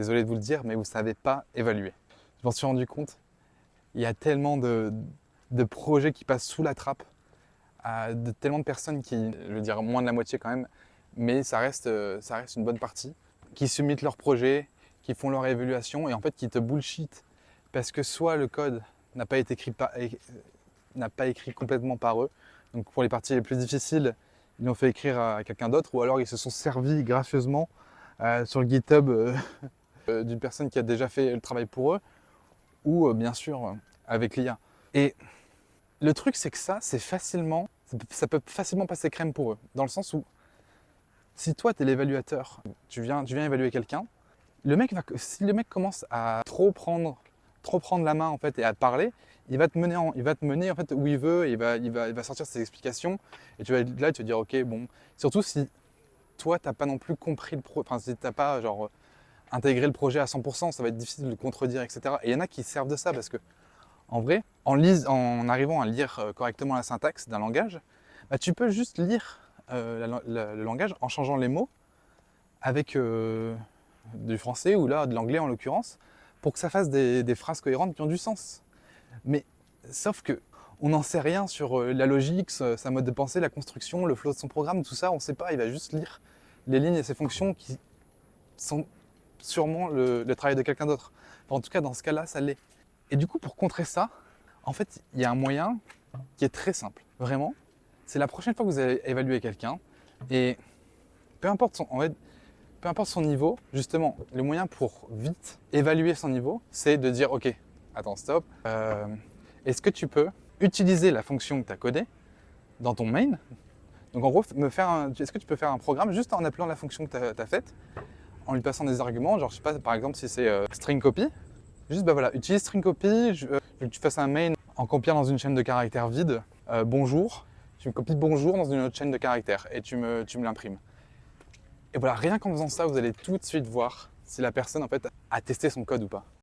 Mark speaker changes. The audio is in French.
Speaker 1: Désolé de vous le dire, mais vous ne savez pas évaluer. Je m'en suis rendu compte, il y a tellement de projets qui passent sous la trappe, de tellement de personnes qui, je veux dire moins de la moitié quand même, mais ça reste une bonne partie, qui submittent leurs projets, qui font leur évaluation et en fait qui te bullshit parce que soit le code n'a pas été écrit complètement par eux, donc pour les parties les plus difficiles, ils l'ont fait écrire à quelqu'un d'autre, ou alors ils se sont servis gracieusement sur le GitHub d'une personne qui a déjà fait le travail pour eux, ou bien sûr avec l'IA. Et le truc c'est que ça peut facilement passer crème pour eux, dans le sens où si toi tu es l'évaluateur, tu viens évaluer quelqu'un, si le mec commence à trop prendre la main en fait et à te parler, il va te mener en fait où il veut, et il va sortir ses explications et tu vas être là et tu vas dire ok bon, surtout si toi t'as pas non plus compris enfin si t'as pas genre intégré le projet à 100%, ça va être difficile de le contredire, etc. Et il y en a qui servent de ça parce que en vrai, en arrivant à lire correctement la syntaxe d'un langage, bah, tu peux juste lire le langage en changeant les mots avec du français ou là de l'anglais en l'occurrence, pour que ça fasse des phrases cohérentes qui ont du sens. Mais sauf que on n'en sait rien sur la logique, sa mode de pensée, la construction, le flow de son programme, tout ça, on ne sait pas. Il va juste lire les lignes et ses fonctions qui sont sûrement le travail de quelqu'un d'autre. Enfin, en tout cas, dans ce cas-là, ça l'est. Et du coup, pour contrer ça, en fait, il y a un moyen qui est très simple. Vraiment, c'est la prochaine fois que vous allez évaluer quelqu'un, et peu importe peu importe son niveau, justement, le moyen pour vite évaluer son niveau, c'est de dire ok, attends, stop, est-ce que tu peux utiliser la fonction que tu as codée dans ton main? Donc en gros, est-ce que tu peux faire un programme juste en appelant la fonction que tu as faite, en lui passant des arguments, genre je sais pas, par exemple si c'est string copy, juste bah voilà, utilise string copy, je veux que tu fasses un main en copiant dans une chaîne de caractères vide, bonjour, tu me copies bonjour dans une autre chaîne de caractères et tu me l'imprimes. Et voilà, rien qu'en faisant ça, vous allez tout de suite voir si la personne en fait a testé son code ou pas.